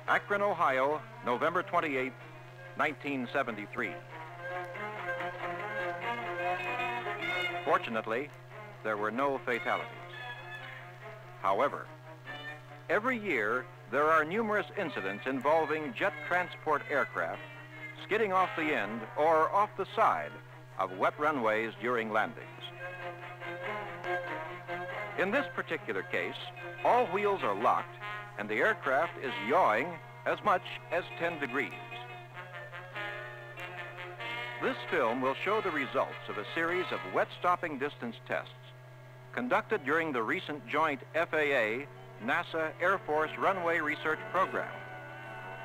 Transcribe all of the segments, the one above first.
Akron, Ohio, November 28, 1973. Fortunately, there were no fatalities. However, every year there are numerous incidents involving jet transport aircraft skidding off the end or off the side of wet runways during landings. In this particular case, all wheels are locked and the aircraft is yawing as much as 10 degrees. This film will show the results of a series of wet stopping distance tests conducted during the recent joint FAA-NASA Air Force runway research program,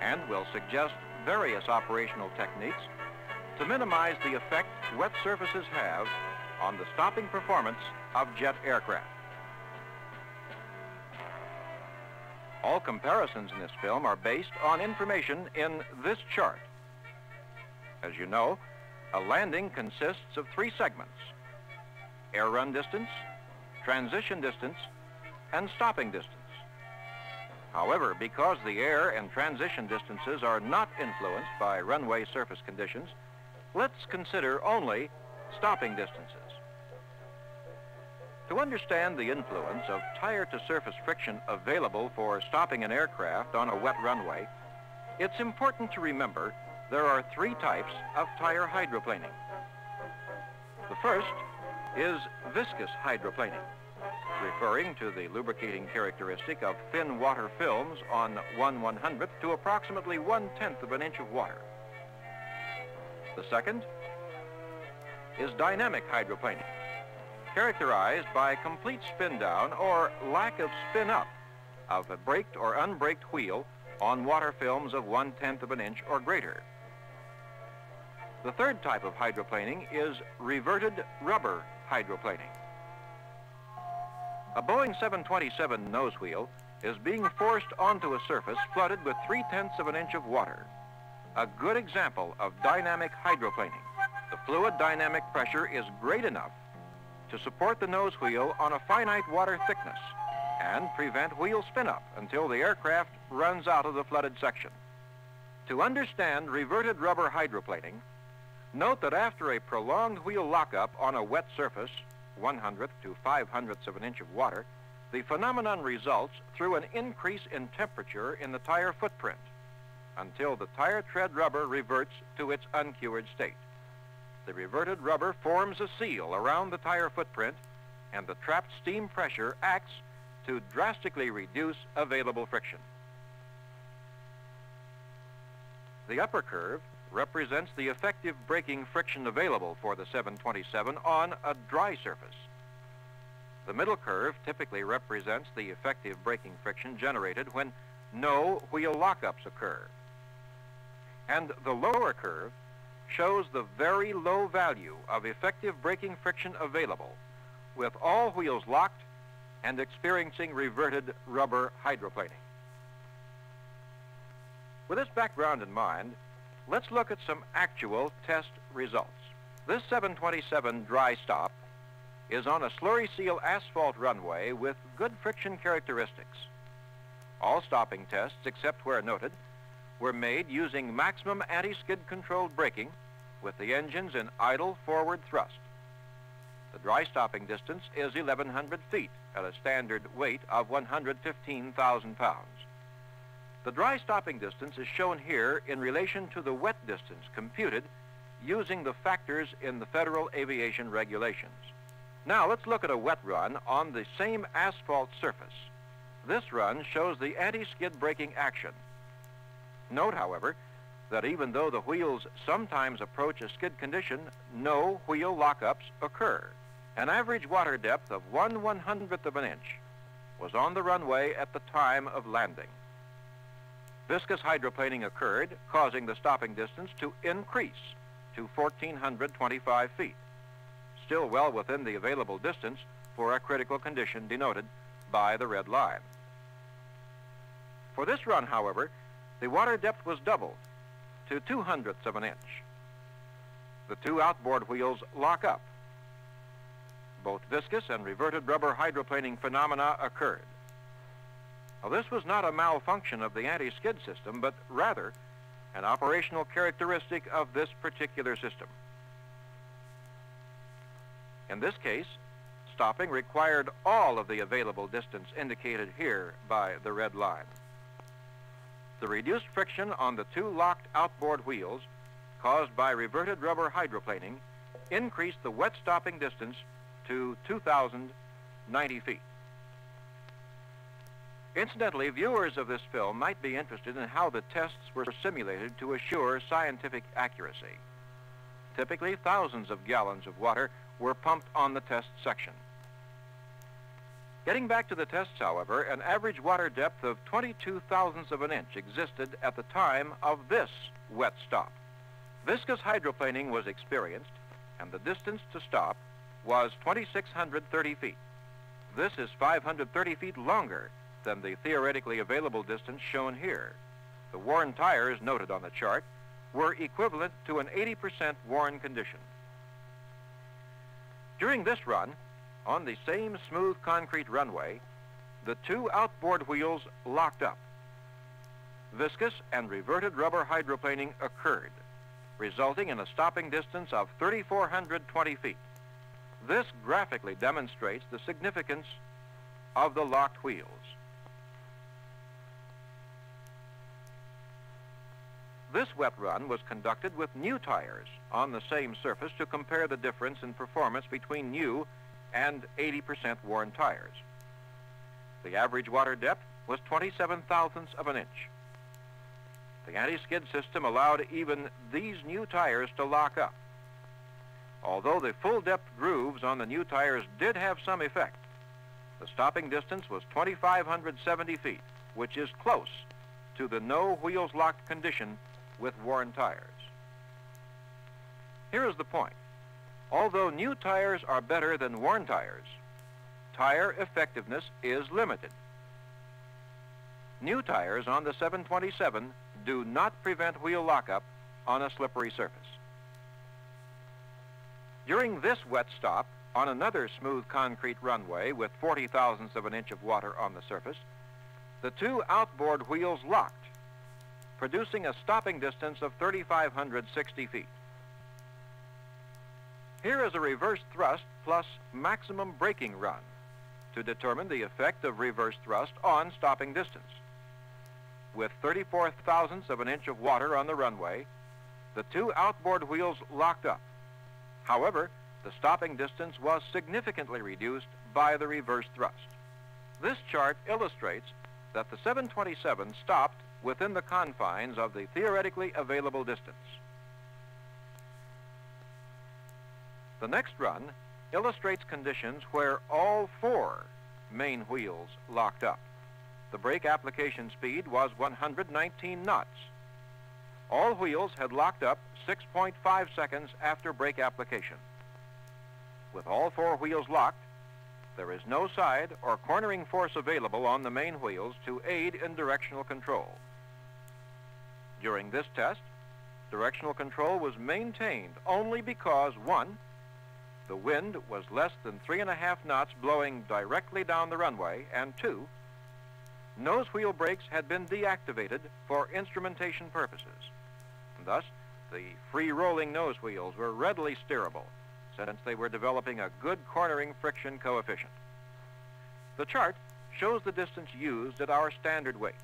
and will suggest various operational techniques to minimize the effect wet surfaces have on the stopping performance of jet aircraft. All comparisons in this film are based on information in this chart. As you know, a landing consists of 3 segments: air run distance, transition distance, and stopping distance. However, because the air and transition distances are not influenced by runway surface conditions, let's consider only stopping distances. To understand the influence of tire-to-surface friction available for stopping an aircraft on a wet runway, it's important to remember there are 3 types of tire hydroplaning. The first is viscous hydroplaning, referring to the lubricating characteristic of thin water films on 1/100th to approximately 1/10 of an inch of water. The second is dynamic hydroplaning, characterized by complete spin down or lack of spin up of a braked or unbraked wheel on water films of 1/10 of an inch or greater. The third type of hydroplaning is reverted rubber hydroplaning. A Boeing 727 nose wheel is being forced onto a surface flooded with 3/10 of an inch of water. A good example of dynamic hydroplaning. The fluid dynamic pressure is great enough to support the nose wheel on a finite water thickness and prevent wheel spin-up until the aircraft runs out of the flooded section. To understand reverted rubber hydroplaning, note that after a prolonged wheel lockup on a wet surface, 1/100th to 5/100ths of an inch of water, the phenomenon results through an increase in temperature in the tire footprint until the tire tread rubber reverts to its uncured state. The reverted rubber forms a seal around the tire footprint, and the trapped steam pressure acts to drastically reduce available friction. The upper curve represents the effective braking friction available for the 727 on a dry surface. The middle curve typically represents the effective braking friction generated when no wheel lockups occur. And the lower curve shows the very low value of effective braking friction available with all wheels locked and experiencing reverted rubber hydroplaning. With this background in mind, let's look at some actual test results. This 727 dry stop is on a slurry seal asphalt runway with good friction characteristics. All stopping tests, except where noted, were made using maximum anti-skid controlled braking with the engines in idle forward thrust. The dry stopping distance is 1,100 feet at a standard weight of 115,000 pounds. The dry stopping distance is shown here in relation to the wet distance computed using the factors in the Federal Aviation Regulations. Now let's look at a wet run on the same asphalt surface. This run shows the anti-skid braking action. Note, however, that even though the wheels sometimes approach a skid condition, no wheel lockups occur. An average water depth of 1/100th of an inch was on the runway at the time of landing. Viscous hydroplaning occurred, causing the stopping distance to increase to 1,425 feet, still well within the available distance for a critical condition denoted by the red line. For this run, however, the water depth was doubled to 2/100ths of an inch. The 2 outboard wheels lock up. Both viscous and reverted rubber hydroplaning phenomena occurred. Now, this was not a malfunction of the anti-skid system, but rather an operational characteristic of this particular system. In this case, stopping required all of the available distance indicated here by the red line. The reduced friction on the two locked outboard wheels caused by reverted rubber hydroplaning increased the wet stopping distance to 2,090 feet. Incidentally, viewers of this film might be interested in how the tests were simulated to assure scientific accuracy. Typically, thousands of gallons of water were pumped on the test section. Getting back to the tests, however, an average water depth of 22 thousandths of an inch existed at the time of this wet stop. Viscous hydroplaning was experienced, and the distance to stop was 2,630 feet. This is 530 feet longer than the theoretically available distance shown here. The worn tires noted on the chart were equivalent to an 80% worn condition. During this run, on the same smooth concrete runway, the two outboard wheels locked up. Viscous and reverted rubber hydroplaning occurred, resulting in a stopping distance of 3,420 feet. This graphically demonstrates the significance of the locked wheels. This wet run was conducted with new tires on the same surface to compare the difference in performance between new and 80% worn tires. The average water depth was 27 thousandths of an inch. The anti-skid system allowed even these new tires to lock up. Although the full depth grooves on the new tires did have some effect, the stopping distance was 2,570 feet, which is close to the no wheels locked condition with worn tires. Here is the point. Although new tires are better than worn tires, tire effectiveness is limited. New tires on the 727 do not prevent wheel lockup on a slippery surface. During this wet stop on another smooth concrete runway with 40 thousandths of an inch of water on the surface, the two outboard wheels locked, producing a stopping distance of 3,560 feet. Here is a reverse thrust plus maximum braking run to determine the effect of reverse thrust on stopping distance. With 34 thousandths of an inch of water on the runway, the two outboard wheels locked up. However, the stopping distance was significantly reduced by the reverse thrust. This chart illustrates that the 727 stopped within the confines of the theoretically available distance. The next run illustrates conditions where all four main wheels locked up. The brake application speed was 119 knots. All wheels had locked up 6.5 seconds after brake application. With all four wheels locked, there is no side or cornering force available on the main wheels to aid in directional control. During this test, directional control was maintained only because, one, the wind was less than 3.5 knots blowing directly down the runway, and two, nose wheel brakes had been deactivated for instrumentation purposes. And thus, the free-rolling nose wheels were readily steerable, since they were developing a good cornering friction coefficient. The chart shows the distance used at our standard weight.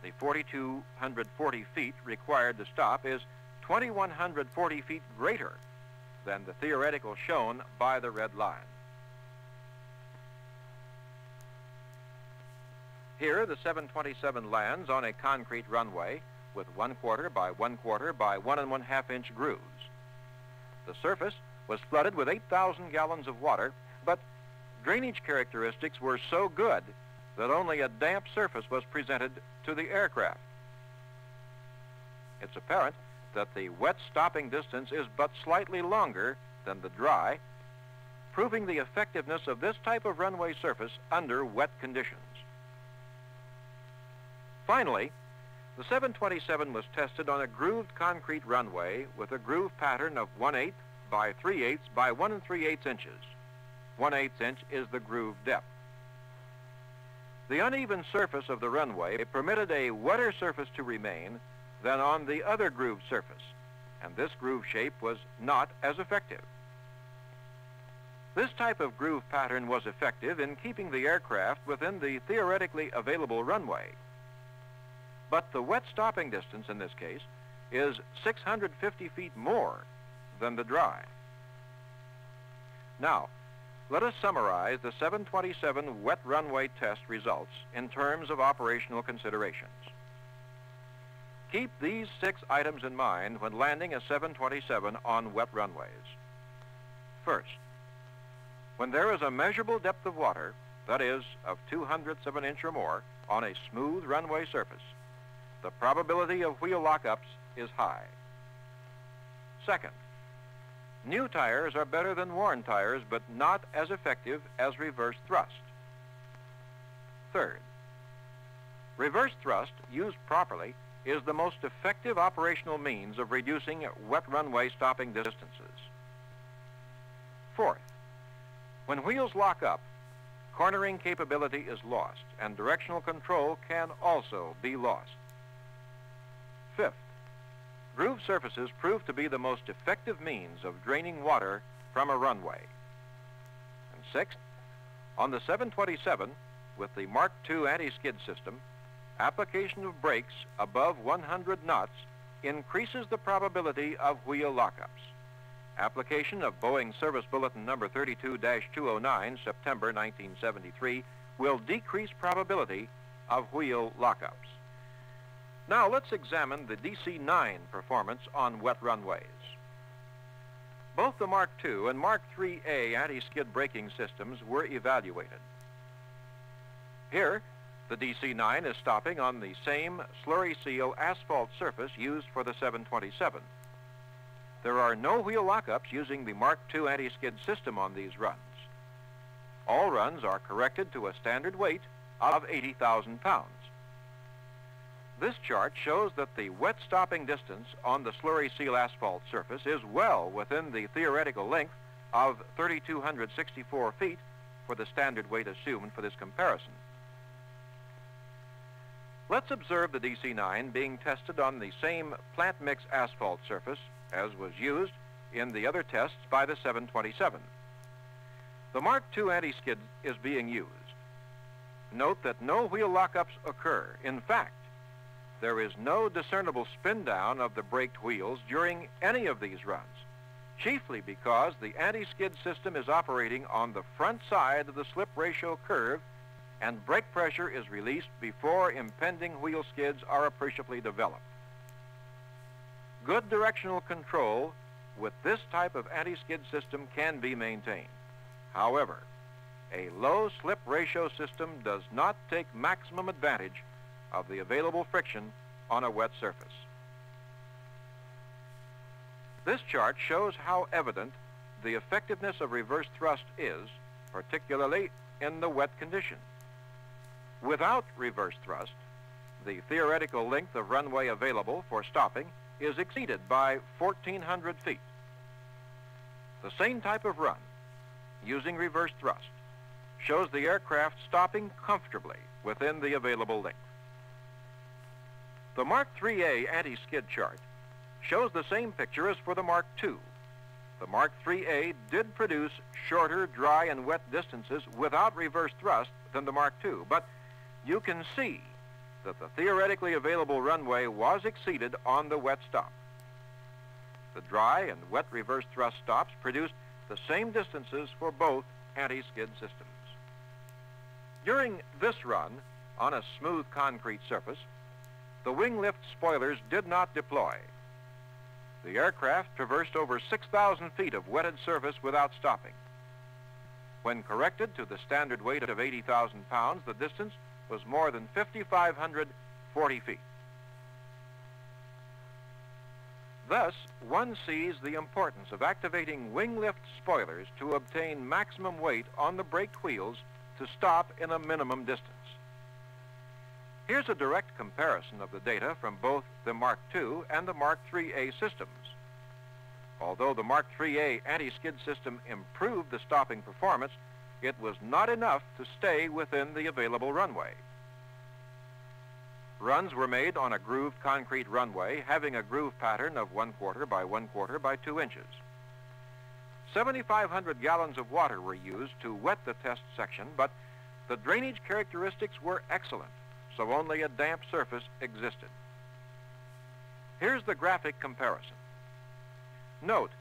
The 4,240 feet required to stop is 2,140 feet greater than the theoretical shown by the red line. Here, the 727 lands on a concrete runway with 1/4 by 1/4 by 1 1/2 inch grooves. The surface was flooded with 8,000 gallons of water, but drainage characteristics were so good that only a damp surface was presented to the aircraft. It's apparent that the wet stopping distance is but slightly longer than the dry, proving the effectiveness of this type of runway surface under wet conditions. Finally, the 727 was tested on a grooved concrete runway with a groove pattern of 1/8 by 3/8 by 1 3/8 inches. 1/8 inch is the groove depth. The uneven surface of the runway permitted a wetter surface to remain than on the other grooved surface, and this groove shape was not as effective. This type of groove pattern was effective in keeping the aircraft within the theoretically available runway. But the wet stopping distance in this case is 650 feet more than the dry. Now, let us summarize the 727 wet runway test results in terms of operational considerations. Keep these 6 items in mind when landing a 727 on wet runways. First, when there is a measurable depth of water, that is, of 2/100 of an inch or more, on a smooth runway surface, the probability of wheel lockups is high. Second, new tires are better than worn tires, but not as effective as reverse thrust. Third, reverse thrust, used properly, is the most effective operational means of reducing wet runway stopping distances. Fourth, when wheels lock up, cornering capability is lost, and directional control can also be lost. Fifth, groove surfaces prove to be the most effective means of draining water from a runway. And sixth, on the 727, with the Mark II anti-skid system, application of brakes above 100 knots increases the probability of wheel lockups. Application of Boeing Service Bulletin number 32-209, September 1973, will decrease probability of wheel lockups. Now let's examine the DC-9 performance on wet runways. Both the Mark II and Mark IIIA anti-skid braking systems were evaluated. Here, the DC-9 is stopping on the same slurry seal asphalt surface used for the 727. There are no wheel lockups using the Mark II anti-skid system on these runs. All runs are corrected to a standard weight of 80,000 pounds. This chart shows that the wet stopping distance on the slurry seal asphalt surface is well within the theoretical length of 3,264 feet for the standard weight assumed for this comparison. Let's observe the DC-9 being tested on the same plant mix asphalt surface as was used in the other tests by the 727. The Mark II anti-skid is being used. Note that no wheel lockups occur. In fact, there is no discernible spin down of the braked wheels during any of these runs, chiefly because the anti-skid system is operating on the front side of the slip ratio curve and brake pressure is released before impending wheel skids are appreciably developed. Good directional control with this type of anti-skid system can be maintained. However, a low slip ratio system does not take maximum advantage of the available friction on a wet surface. This chart shows how evident the effectiveness of reverse thrust is, particularly in the wet condition. Without reverse thrust, the theoretical length of runway available for stopping is exceeded by 1,400 feet. The same type of run, using reverse thrust, shows the aircraft stopping comfortably within the available length. The Mark IIIA anti-skid chart shows the same picture as for the Mark II. The Mark IIIA did produce shorter dry and wet distances without reverse thrust than the Mark II, but you can see that the theoretically available runway was exceeded on the wet stop. The dry and wet reverse thrust stops produced the same distances for both anti-skid systems. During this run, on a smooth concrete surface, the wing lift spoilers did not deploy. The aircraft traversed over 6,000 feet of wetted surface without stopping. When corrected to the standard weight of 80,000 pounds, the distance was more than 5,540 feet. Thus, one sees the importance of activating wing lift spoilers to obtain maximum weight on the braked wheels to stop in a minimum distance. Here's a direct comparison of the data from both the Mark II and the Mark IIIA systems. Although the Mark IIIA anti-skid system improved the stopping performance, it was not enough to stay within the available runway. Runs were made on a grooved concrete runway having a groove pattern of 1/4 by 1/4 by 2 inches. 7,500 gallons of water were used to wet the test section, but the drainage characteristics were excellent, so only a damp surface existed. Here's the graphic comparison. Note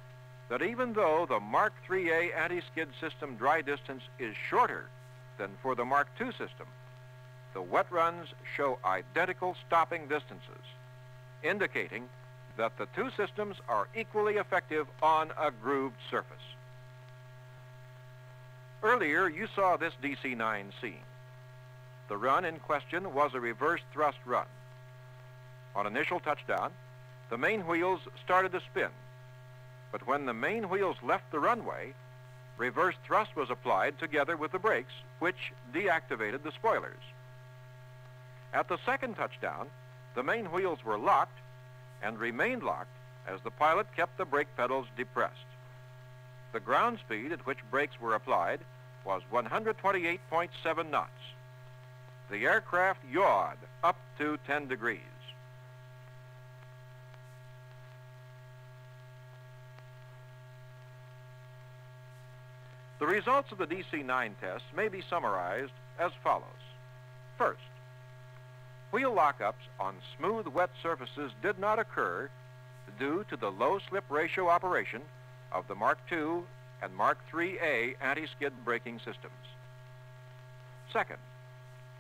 that even though the Mark IIIA anti-skid system dry distance is shorter than for the Mark II system, the wet runs show identical stopping distances, indicating that the two systems are equally effective on a grooved surface. Earlier, you saw this DC-9 scene. The run in question was a reverse thrust run. On initial touchdown, the main wheels started to spin, but when the main wheels left the runway, reverse thrust was applied together with the brakes, which deactivated the spoilers. At the second touchdown, the main wheels were locked and remained locked as the pilot kept the brake pedals depressed. The ground speed at which brakes were applied was 128.7 knots. The aircraft yawed up to 10 degrees. The results of the DC-9 tests may be summarized as follows. First, wheel lockups on smooth, wet surfaces did not occur due to the low slip ratio operation of the Mark II and Mark IIIA anti-skid braking systems. Second,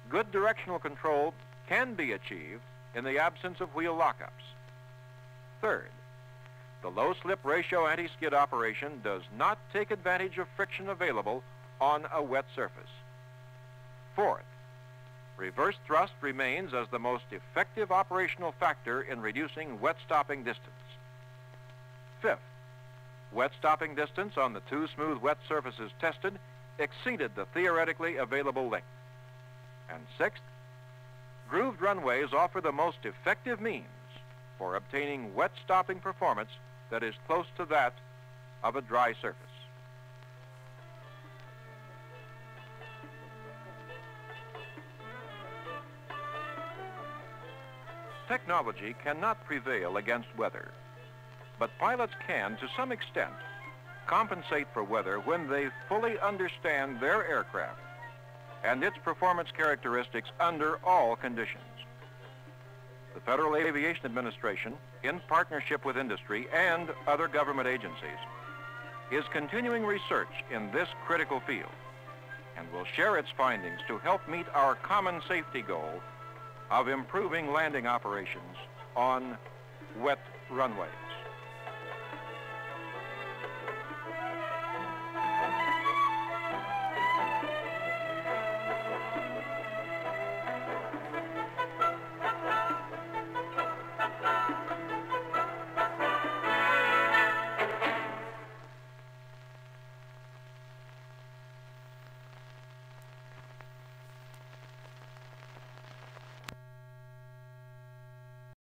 good directional control can be achieved in the absence of wheel lockups. Third, the low slip ratio anti-skid operation does not take advantage of friction available on a wet surface. Fourth, reverse thrust remains as the most effective operational factor in reducing wet stopping distance. Fifth, wet stopping distance on the two smooth wet surfaces tested exceeded the theoretically available length. And sixth, grooved runways offer the most effective means for obtaining wet stopping performance that is close to that of a dry surface. Technology cannot prevail against weather, but pilots can, to some extent, compensate for weather when they fully understand their aircraft and its performance characteristics under all conditions. The Federal Aviation Administration, in partnership with industry and other government agencies, is continuing research in this critical field and will share its findings to help meet our common safety goal of improving landing operations on wet runways.